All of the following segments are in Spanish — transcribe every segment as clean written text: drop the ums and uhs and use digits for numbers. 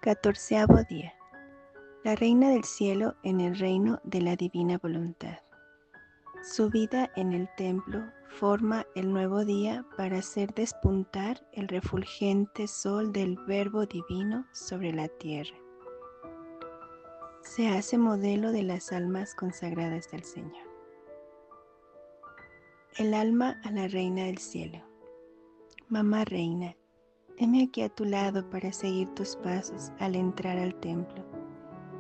14º día. La Reina del Cielo en el reino de la divina voluntad. Su vida en el templo forma el nuevo día para hacer despuntar el refulgente sol del Verbo divino sobre la tierra. Se hace modelo de las almas consagradas al Señor. El alma a la Reina del Cielo. Mamá Reina, heme aquí a tu lado para seguir tus pasos al entrar al templo.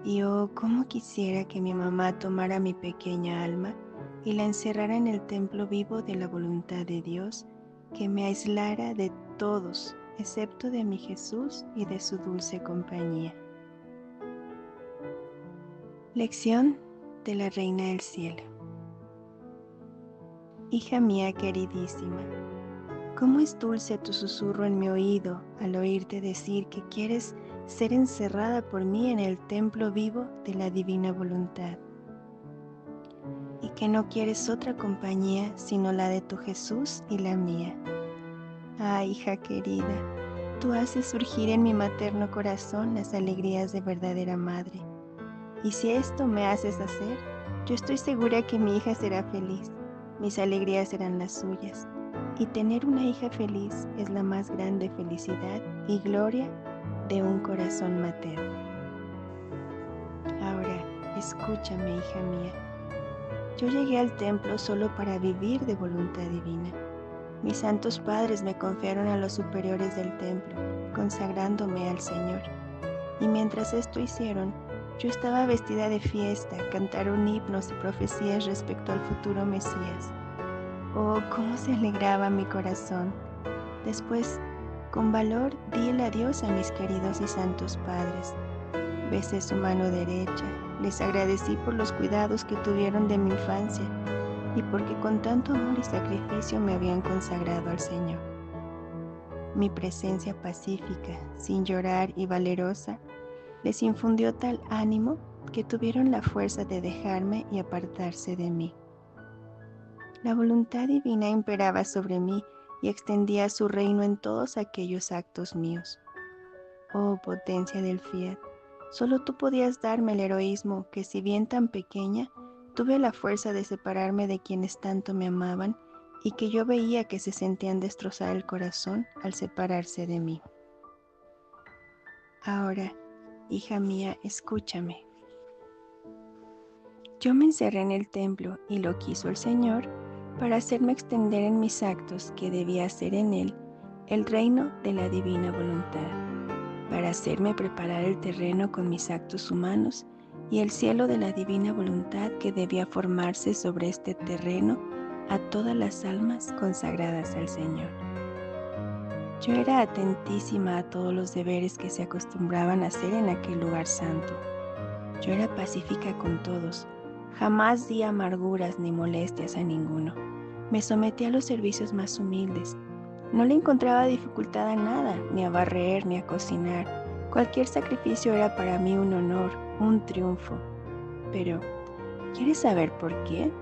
Y oh, cómo quisiera que mi mamá tomara mi pequeña alma y la encerrara en el templo vivo de la voluntad de Dios, que me aislara de todos, excepto de mi Jesús y de su dulce compañía. Lección de la Reina del Cielo. Hija mía queridísima, cómo es dulce tu susurro en mi oído al oírte decir que quieres ser encerrada por mí en el templo vivo de la divina voluntad, y que no quieres otra compañía sino la de tu Jesús y la mía. Ah, hija querida, tú haces surgir en mi materno corazón las alegrías de verdadera madre, y si esto me haces hacer, yo estoy segura que mi hija será feliz, mis alegrías serán las suyas, y tener una hija feliz es la más grande felicidad y gloria de un corazón materno. Ahora, escúchame, hija mía. Yo llegué al templo solo para vivir de voluntad divina. Mis santos padres me confiaron a los superiores del templo, consagrándome al Señor. Y mientras esto hicieron, yo estaba vestida de fiesta, cantaron himnos y profecías respecto al futuro Mesías. Oh, cómo se alegraba mi corazón. Después, con valor, di el adiós a mis queridos y santos padres. Besé su mano derecha, les agradecí por los cuidados que tuvieron de mi infancia y porque con tanto amor y sacrificio me habían consagrado al Señor. Mi presencia pacífica, sin llorar y valerosa, les infundió tal ánimo que tuvieron la fuerza de dejarme y apartarse de mí. La voluntad divina imperaba sobre mí y extendía su reino en todos aquellos actos míos. Oh potencia del fiat, solo tú podías darme el heroísmo que, si bien tan pequeña, tuve la fuerza de separarme de quienes tanto me amaban y que yo veía que se sentían destrozar el corazón al separarse de mí. Ahora, hija mía, escúchame. Yo me encerré en el templo y lo quiso el Señor para hacerme extender en mis actos que debía hacer en él el reino de la divina voluntad, para hacerme preparar el terreno con mis actos humanos y el cielo de la divina voluntad que debía formarse sobre este terreno a todas las almas consagradas al Señor. Yo era atentísima a todos los deberes que se acostumbraban a hacer en aquel lugar santo. Yo era pacífica con todos, jamás di amarguras ni molestias a ninguno. Me sometí a los servicios más humildes. No le encontraba dificultad a nada, ni a barrer, ni a cocinar. Cualquier sacrificio era para mí un honor, un triunfo. Pero, ¿quieres saber por qué?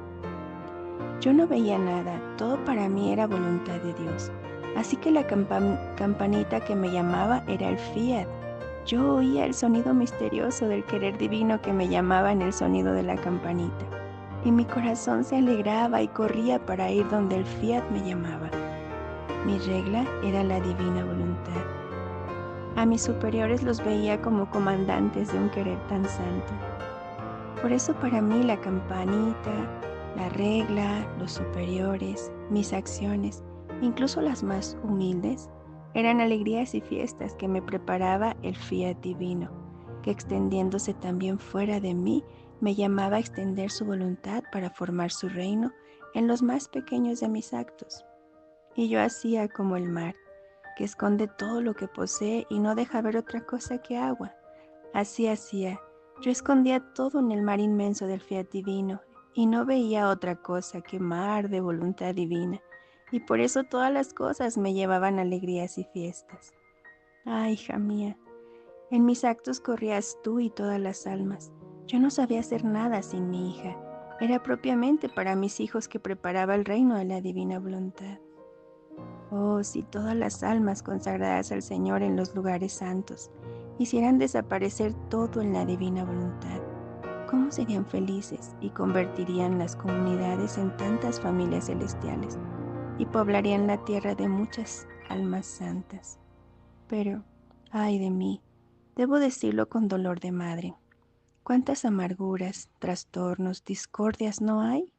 Yo no veía nada, todo para mí era voluntad de Dios. Así que la campanita que me llamaba era el fiat. Yo oía el sonido misterioso del querer divino que me llamaba en el sonido de la campanita. Y mi corazón se alegraba y corría para ir donde el fiat me llamaba. Mi regla era la divina voluntad. A mis superiores los veía como comandantes de un querer tan santo. Por eso para mí la campanita, la regla, los superiores, mis acciones, incluso las más humildes, eran alegrías y fiestas que me preparaba el fiat divino, que extendiéndose también fuera de mí, me llamaba a extender su voluntad para formar su reino en los más pequeños de mis actos. Y yo hacía como el mar, que esconde todo lo que posee y no deja ver otra cosa que agua. Así hacía, yo escondía todo en el mar inmenso del fiat divino y no veía otra cosa que mar de voluntad divina, y por eso todas las cosas me llevaban alegrías y fiestas. Ah, hija mía, en mis actos corrías tú y todas las almas. Yo no sabía hacer nada sin mi hija. Era propiamente para mis hijos que preparaba el reino de la divina voluntad. Oh, si todas las almas consagradas al Señor en los lugares santos hicieran desaparecer todo en la divina voluntad, ¿cómo serían felices y convertirían las comunidades en tantas familias celestiales y poblarían la tierra de muchas almas santas? Pero, ay de mí, debo decirlo con dolor de madre, ¿cuántas amarguras, trastornos, discordias no hay?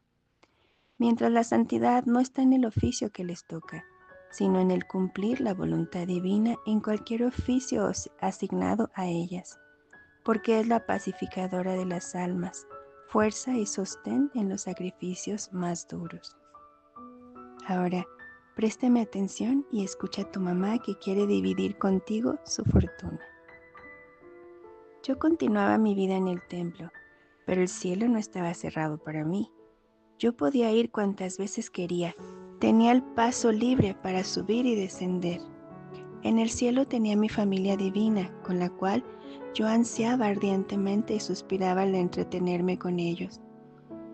Mientras la santidad no está en el oficio que les toca, sino en el cumplir la voluntad divina en cualquier oficio asignado a ellas, porque es la pacificadora de las almas, fuerza y sostén en los sacrificios más duros. Ahora, préstame atención y escucha a tu mamá que quiere dividir contigo su fortuna. Yo continuaba mi vida en el templo, pero el cielo no estaba cerrado para mí. Yo podía ir cuantas veces quería. Tenía el paso libre para subir y descender. En el cielo tenía mi familia divina, con la cual yo ansiaba ardientemente y suspiraba al entretenerme con ellos.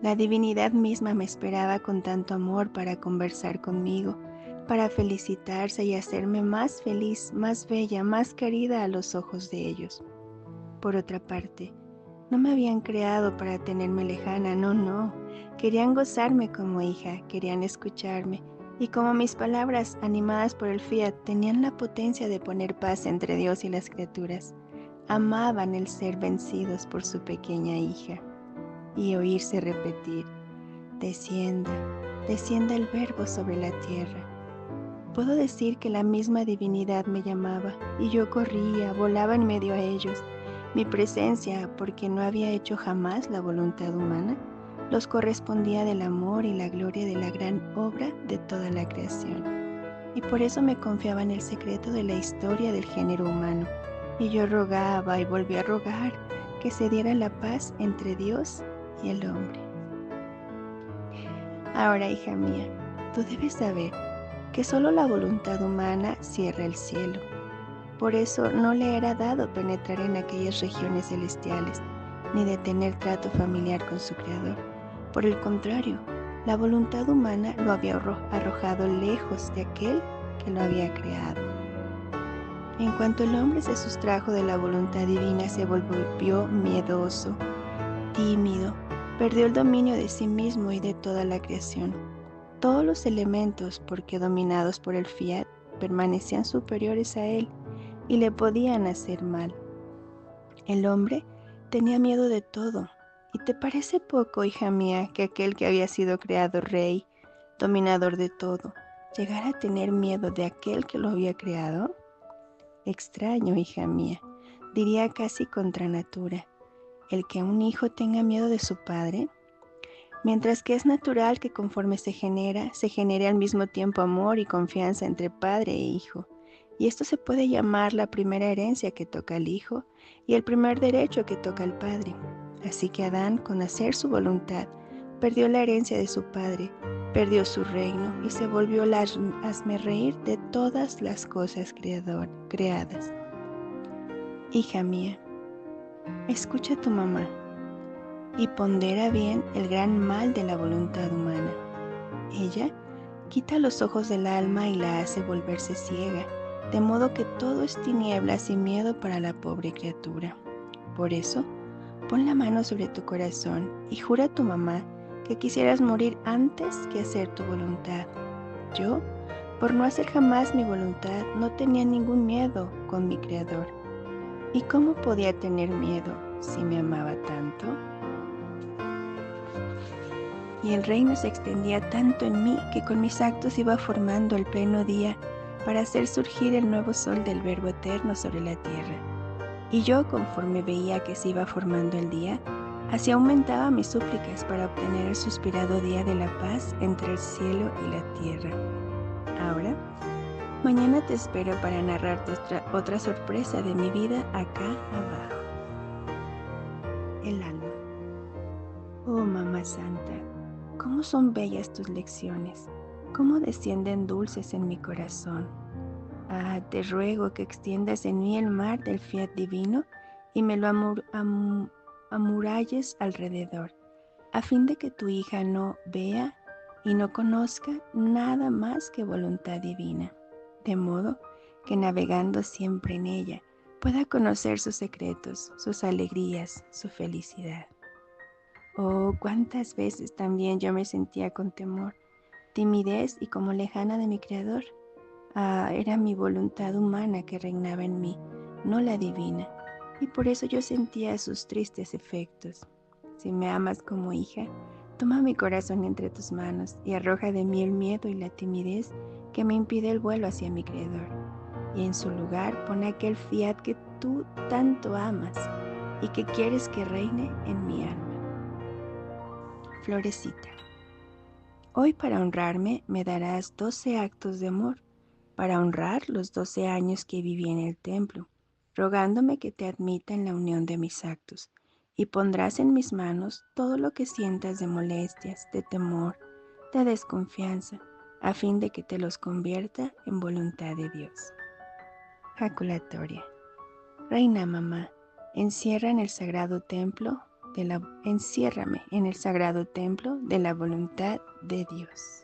La divinidad misma me esperaba con tanto amor para conversar conmigo, para felicitarse y hacerme más feliz, más bella, más querida a los ojos de ellos. Por otra parte, no me habían creado para tenerme lejana, no. Querían gozarme como hija, querían escucharme, y como mis palabras, animadas por el fiat, tenían la potencia de poner paz entre Dios y las criaturas, amaban el ser vencidos por su pequeña hija, y oírse repetir, descienda, descienda el Verbo sobre la tierra. Puedo decir que la misma divinidad me llamaba, y yo corría, volaba en medio a ellos. Mi presencia, porque no había hecho jamás la voluntad humana, los correspondía del amor y la gloria de la gran obra de toda la creación. Y por eso me confiaba en el secreto de la historia del género humano. Y yo rogaba y volví a rogar que se diera la paz entre Dios y el hombre. Ahora, hija mía, tú debes saber que solo la voluntad humana cierra el cielo. Por eso no le era dado penetrar en aquellas regiones celestiales, ni de tener trato familiar con su Creador. Por el contrario, la voluntad humana lo había arrojado lejos de aquel que lo había creado. En cuanto el hombre se sustrajo de la voluntad divina, se volvió miedoso, tímido, perdió el dominio de sí mismo y de toda la creación. Todos los elementos, porque dominados por el fiat, permanecían superiores a él y le podían hacer mal. El hombre tenía miedo de todo. ¿Y te parece poco, hija mía, que aquel que había sido creado rey, dominador de todo, llegara a tener miedo de aquel que lo había creado? Extraño, hija mía, diría casi contra natura, el que un hijo tenga miedo de su padre. Mientras que es natural que conforme se genere al mismo tiempo amor y confianza entre padre e hijo. Y esto se puede llamar la primera herencia que toca al hijo y el primer derecho que toca al padre. Así que Adán, con hacer su voluntad, perdió la herencia de su padre, perdió su reino y se volvió el hazmerreír de todas las cosas creadas. Hija mía, escucha a tu mamá y pondera bien el gran mal de la voluntad humana. Ella quita los ojos del alma y la hace volverse ciega, de modo que todo es tinieblas y miedo para la pobre criatura. Por eso, pon la mano sobre tu corazón y jura a tu mamá que quisieras morir antes que hacer tu voluntad. Yo, por no hacer jamás mi voluntad, no tenía ningún miedo con mi Creador. ¿Y cómo podía tener miedo si me amaba tanto? Y el reino se extendía tanto en mí que con mis actos iba formando el pleno día para hacer surgir el nuevo sol del Verbo eterno sobre la tierra. Y yo, conforme veía que se iba formando el día, así aumentaba mis súplicas para obtener el suspirado día de la paz entre el cielo y la tierra. Ahora, mañana te espero para narrarte otra sorpresa de mi vida acá abajo. El alma. Oh, Mamá Santa, cómo son bellas tus lecciones, cómo descienden dulces en mi corazón. Ah, te ruego que extiendas en mí el mar del fiat divino y me lo amuralles alrededor, a fin de que tu hija no vea y no conozca nada más que voluntad divina, de modo que navegando siempre en ella pueda conocer sus secretos, sus alegrías, su felicidad. Oh, cuántas veces también yo me sentía con temor, timidez y como lejana de mi Creador. Era mi voluntad humana que reinaba en mí, no la divina, y por eso yo sentía sus tristes efectos. Si me amas como hija, toma mi corazón entre tus manos y arroja de mí el miedo y la timidez que me impide el vuelo hacia mi Creador, y en su lugar pon aquel fiat que tú tanto amas y que quieres que reine en mi alma. Florecita. Hoy para honrarme me darás 12 actos de amor, para honrar los 12 años que viví en el templo, rogándome que te admita en la unión de mis actos, y pondrás en mis manos todo lo que sientas de molestias, de temor, de desconfianza, a fin de que te los convierta en voluntad de Dios. Jaculatoria. Reina mamá, enciérrame en el sagrado templo de la voluntad de Dios.